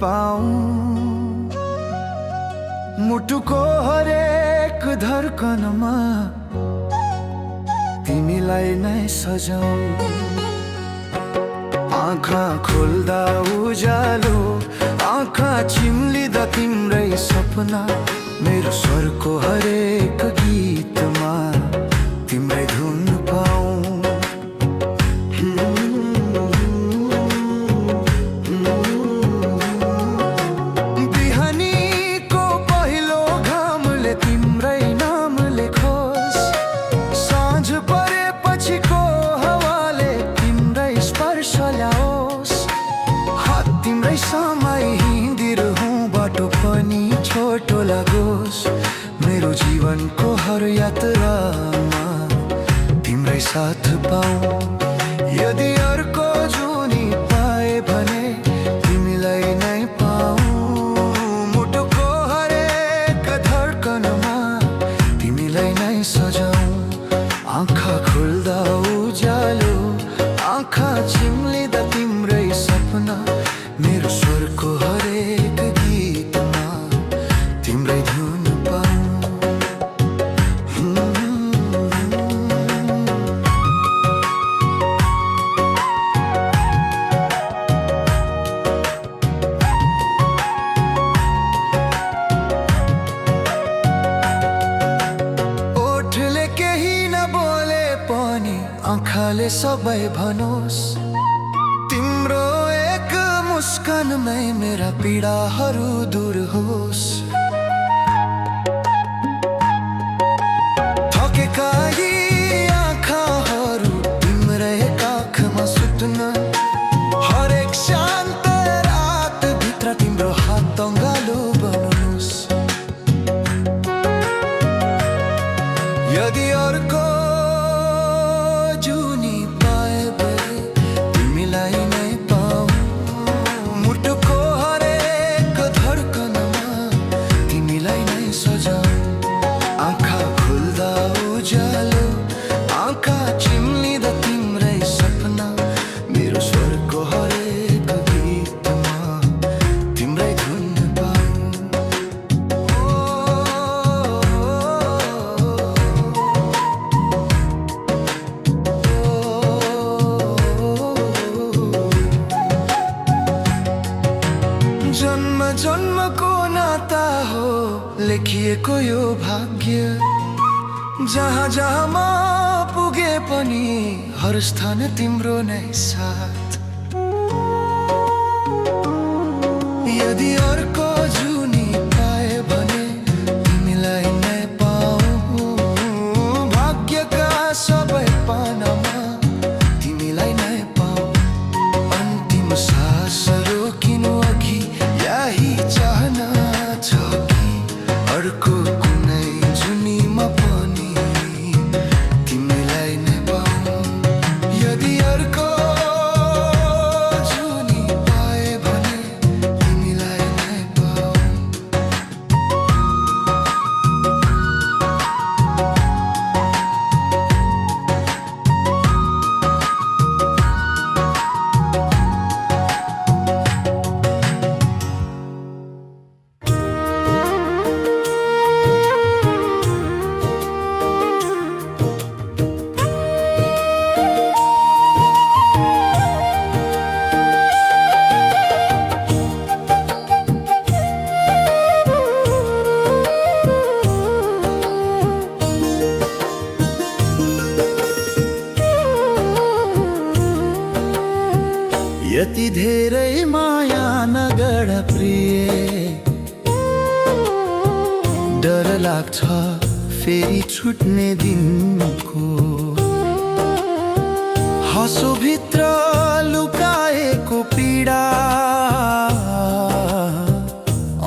पाऊं, मुटुको हरेक धड्कनमा तिमीलाई नै सजाऊं। आँखा खोल्दा उज्यालो, आँखा चिम्लिँदा तिम्रै सपना, मेरो स्वरको हरेक गीतमा तिम्रै धुन पाऊं। बिहानीको पहिलो घामले तिम्रै नाम लेखोस्, साँझ परेपछिको हावाले तिम्रै स्पर्श ल्याओस्। हात तिम्रै समाई हिँडिरहूँ, बाटो पनि छोटो लागोस्, मेरो जीवनको हर यात्रामा तिम्रै साथ पाऊं। यदि अर्को जुनी पाए भने तिमीलाई नै पाऊं, मुटुको हरेक धड्कनमा तिमीलाई नै सजाऊं। आँखा खोल्दा उज्यालो, आँखा चिम्लिँदा तिम्रै सपना, मेरो स्वरको हरेक गीतमा तिम्रै धुन पाऊं। ओठले केही नबोले पनि आँखाले सबै भनोस्, तिम्रो एक मुस्कानमै मेरा पीडाहरू दूर होस्। थकेका यी आँखाहरू तिम्रै काखमा सुत्न, हरेक शान्त रातभित्र तिम्रो हात अँगालो बनोस्। यदि अर्को जुनी पाए भने तिमीलाई नै पाऊं, मुटुको हरेक धड्कनमा तिमीलाई नै सजाऊं। आँखा खुल्दा उज्यालो, आँखा चिम्लिँदा तिम्रै सपना, मेरो स्वरको हरेक गीतमा तिम्रै धुन पाऊं। जन्म जन्मको नाता हो लेखिएको यो भाग्य, जहाँ जहाँ म पुगे पनि हर स्थान तिम्रो नै साथ। यदि अर्को जुनी पाए भने तिमीलाई नै पाऊं, भाग्यका सबै पानामा तिमीलाई नै पाऊं। अन्तिम सास रोकिनु अघि यही चाहना छ कि अर्को कुनै जुनीमा पनि तिमीलाई नै पाऊं। यदि अर्को जुनी पाए भने तिमीलाई नै पाऊं। यति धेरै माया नगर प्रिय, डर लाग्छ फेरि छुट्ने दिनको। हाँसोभित्र लुकाएको पीडा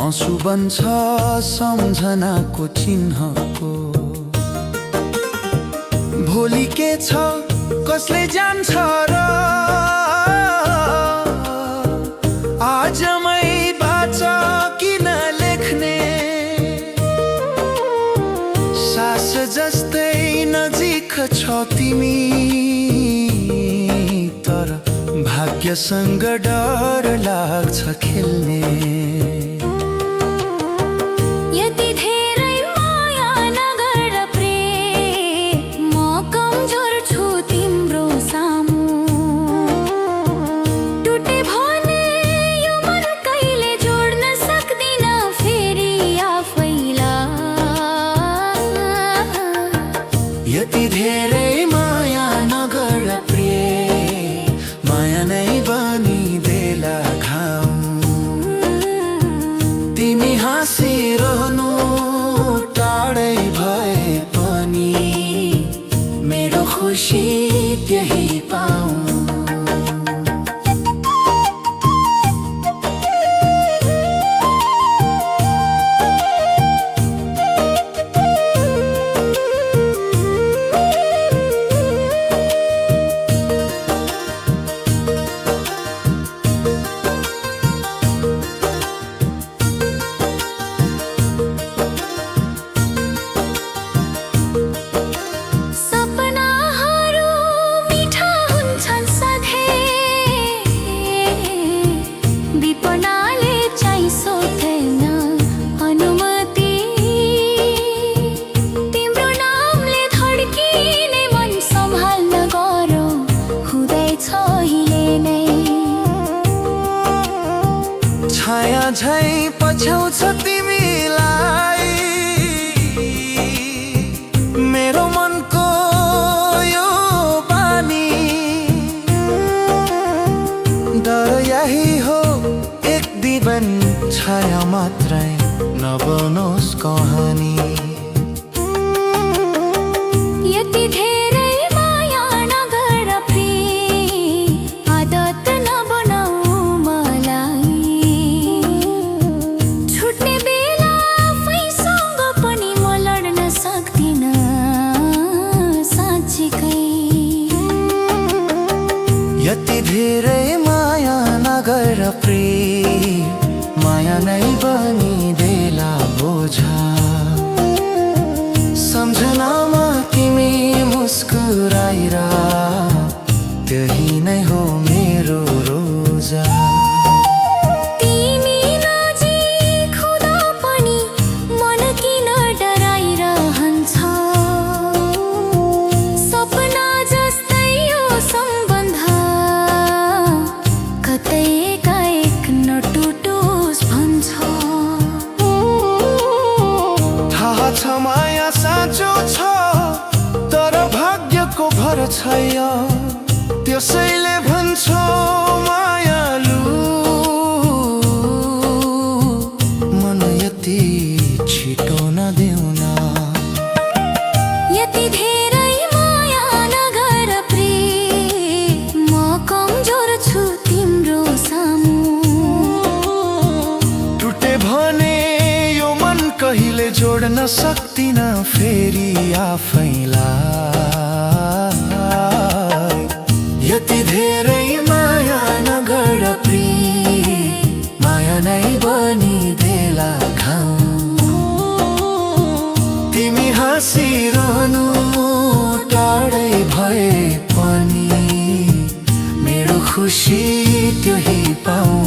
आँसु बन्छ सम्झनाको चिन्हको। भोलि के छ कसले जान्छ र, आजमै बाँच किन लेख्ने। सास जस्तै नजिक छौ तिमी, तर भाग्य भाग्यसँग डर लाग्छ खेल्ने। यति धेरै माया नगर प्रेम, म कमजोर छु तिम्रो सामु। टुटे भने यो मन कहिले जोड्न सक्दिन फेरि आफैलाई। यति धेरै माया नगर प्रेम, माया नै बनिदेला घाउ। तिमी हाँसिरहनु टाढै भए पनि मेरो खुसी त्यही पाऊ। सपनाहरू मिठा हुन्छन् सधैँ, विपनाले चाहिँ सोध्दैन अनुमति। तिम्रो नामले धड्किने मन सम्हाल्न गरौ हुँदैछ अहिले नै। छाया झै पछ्याउँछ तिमीलाई मेरो मनको यो बानी। डर यही हो एक दिवन छाया मात्रै नबनोस् कहानी। यति धेरै माया नगर प्रेम, आदत नबनाऊ मलाई। छुट्ने बेला आफैसँग पनि म लड्न सक्दिन साँच्चीकै। यति धेरै माया नगर प्रेम, माया नै बनिदेला बोझा। सम्झनामा तिमी मुस्कुराइर त्यही नै हो मेरो रोजा। तिमी नजिक हुँदा पनि मन किन डराइरहन्छ। सपना जस्तै यो सम्बन्ध कतै एकाएक नटुटोस् भन्छ। थाहा छ माया साँचो छ तर भाग्यको भर छैन। त्यसैले भन्छौ मायालु मन यति छिटो नदेऊ न। यति धेरै माया नगर प्रेम, म कमजोर छु तिम्रो सामु। टुटे भने यो मन कहिले जोड्न सक्दिन फेरि आफैलाई। यति धेरै माया नगर प्रेम, माया नै बनिदेला घाउ। तिमी हाँसिरहनु टाढै भए पनि मेरो खुसी त्यही पाऊ।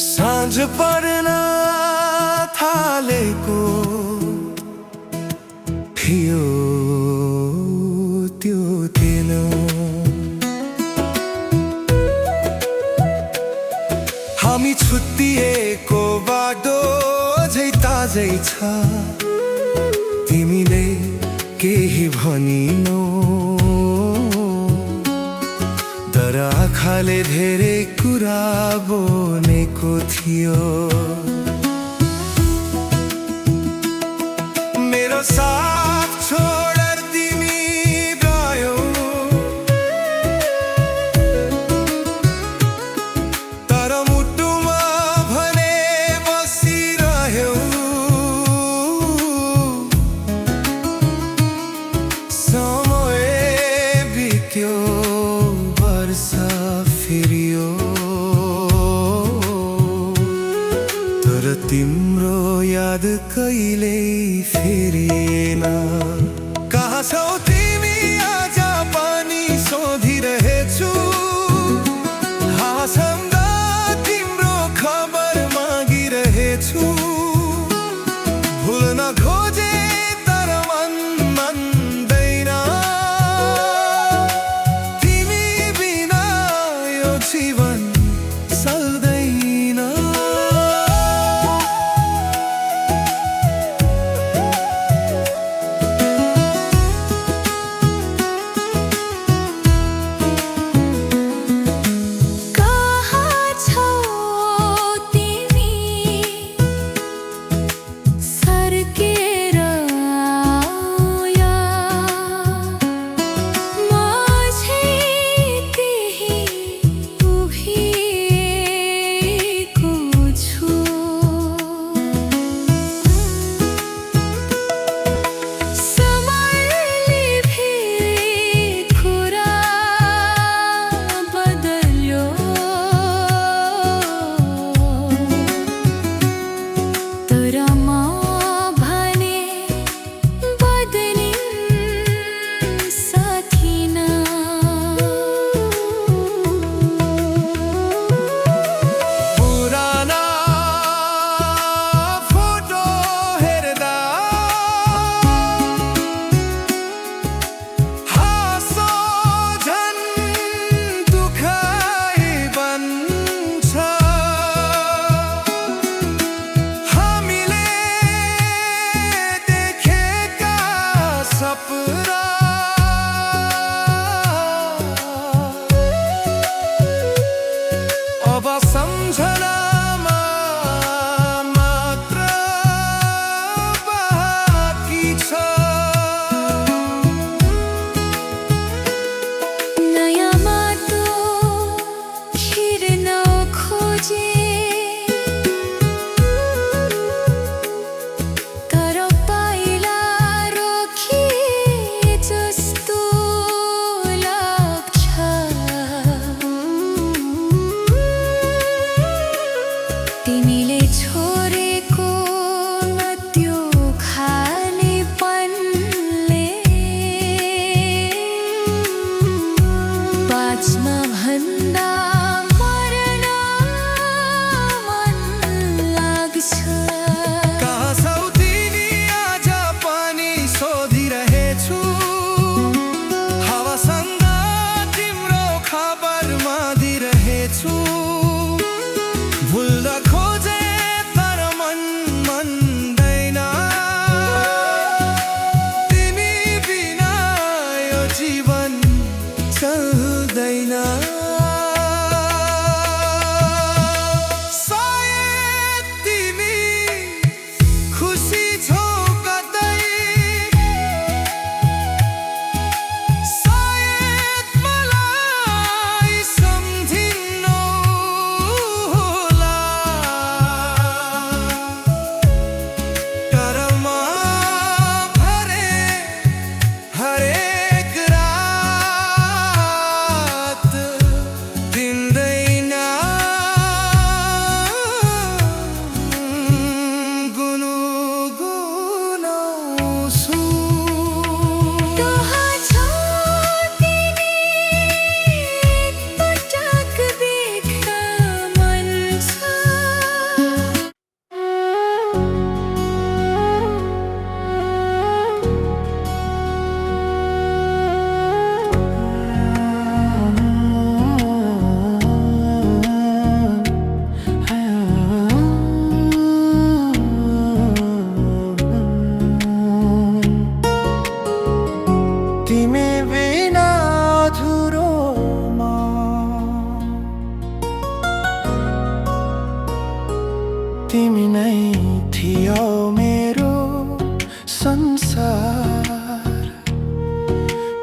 साँझ पर्न थालेको थियो त्यो दिन। हामी छुट्टिएको बाटो झै ताजै छ। तिमीले केही भनिनौ तर आँखाले धेरै कुरा बोलेको थियो। साथ छोडेर तिमी गयौ तर मुटुमा भने बसिरह्यौ समय बित्यो वर्ष फिरियो तर तिम्रो याद कहिल्यै फेरिएन कहाँ छौ तिमी आज पनि सोधिरहेछु हाँसम्दा तिम्रो खबर मागिरहेछु भुल्न खोजे तर मन मान्दैन तिमी बिना यो जीवन चल्दैन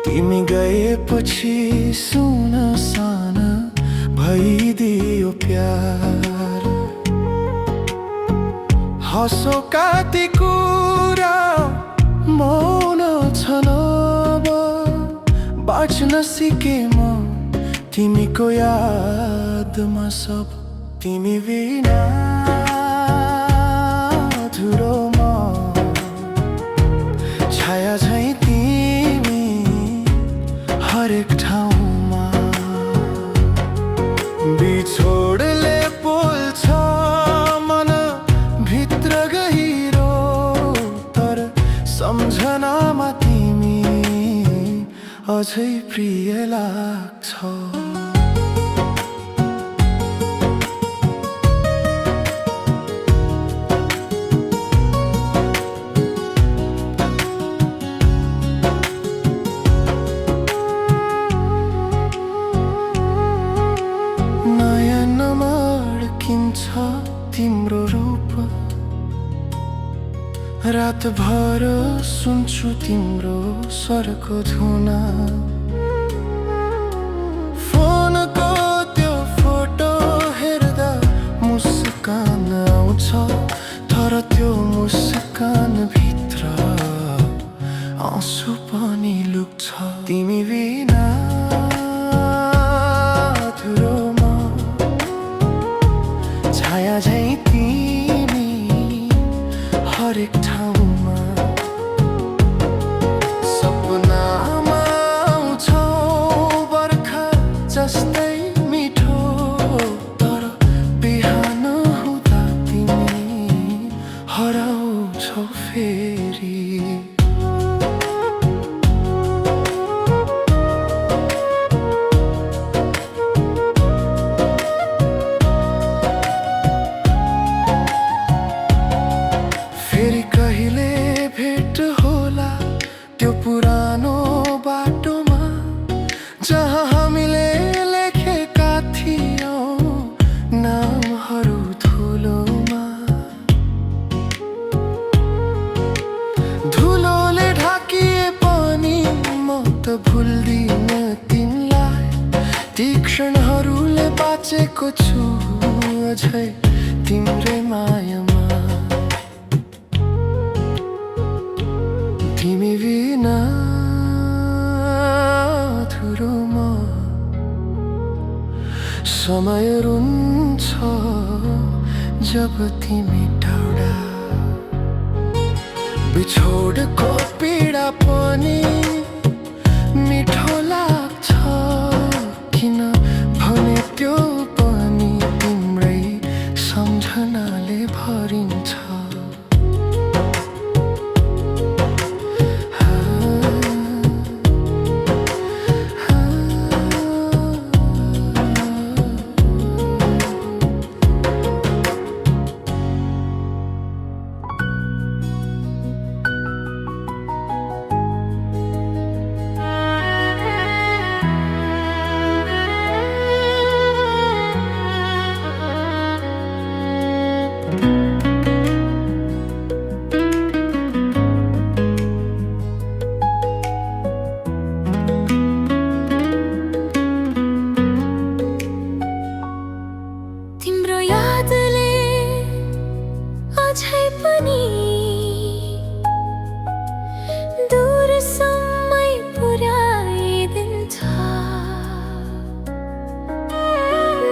तिमी गएपछि सुन साना भइदियो प्यार हँसो काती कुरा मौन छन् अब बाँच्न सिके म तिमीको यादमा सब तिमी बिना अधुरोमा छाया झैँ तिमी हरेक ठाउँमा बिछोडले बोल्छ मन भित्र गहिरो तर सम्झनामा तिमी अझै प्रिय लाग्छ तिम्रो रूप रातभर सुन्छु तिम्रो स्वरको धुना फोनको त्यो फोटो हेर्दा मुस्कान आउँछ तर त्यो मुस्कान भित्र आँसु पनि लुक्छ तिमी बिना अधुरोमा छाया झैँ तिमी हरेक ठाउँमा सपनामा आउँछौ बर्खा जस्तै मिठो तर बिहान हुँदा तिमी हराउँछौ फेरि कहिले भेट होला त्यो पुरानो बाटोमा जहाँ हामीले लेखेका थियौँ नामहरू धुलोमा धुलोले ढाकिए पनि म त भुल्दिन तिमीलाई ती क्षणहरूले बाँचेको छु अझै तिम्रै मायामा तिमी बिना अधुरोमा समय रुन्छ जब तिमी टाढा बिछोडको पीडा पनि मिठो लाग्छ किन भने त्यो पनि तिम्रै सम्झनाले भरिन्छ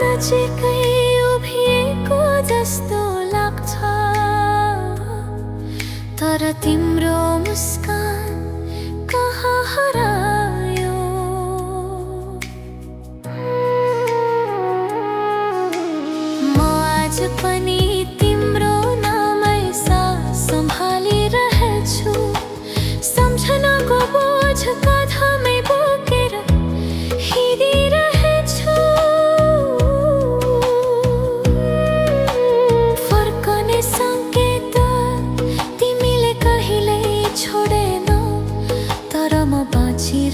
नजिकै उभिएको जस्तो लाग्छ तर तिम्रो मुस्कान कहाँ हरायो म आज पनि तिम्रो नामै सास सम्हालिरहेछु सम्झनाको बोझ काँधमै बोकेर हिँडिरहेछु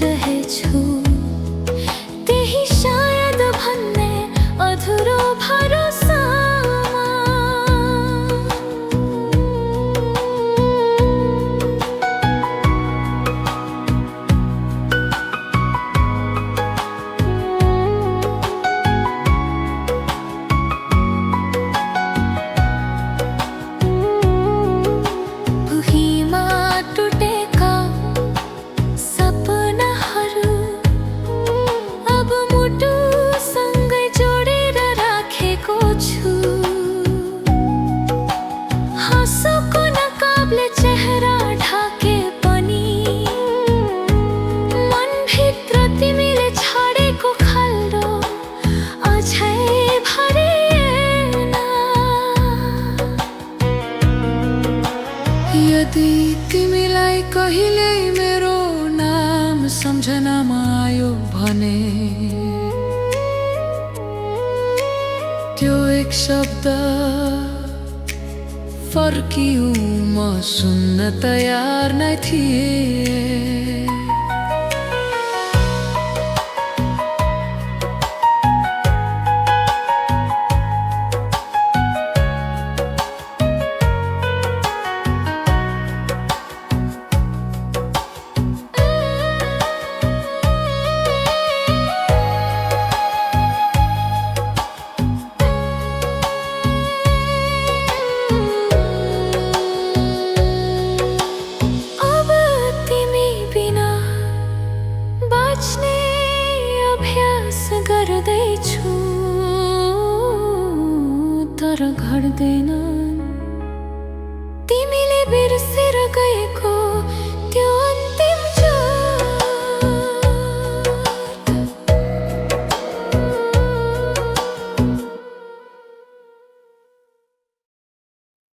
रहेछु त्यही शायद भन्ने अधुरो भरोसामा शब्द फर्कियौँ म सुन्न तयार नै थिएँ। अब तिमी बिना बाँच्ने अभ्यास गर्दैछु, तर घट्दैन।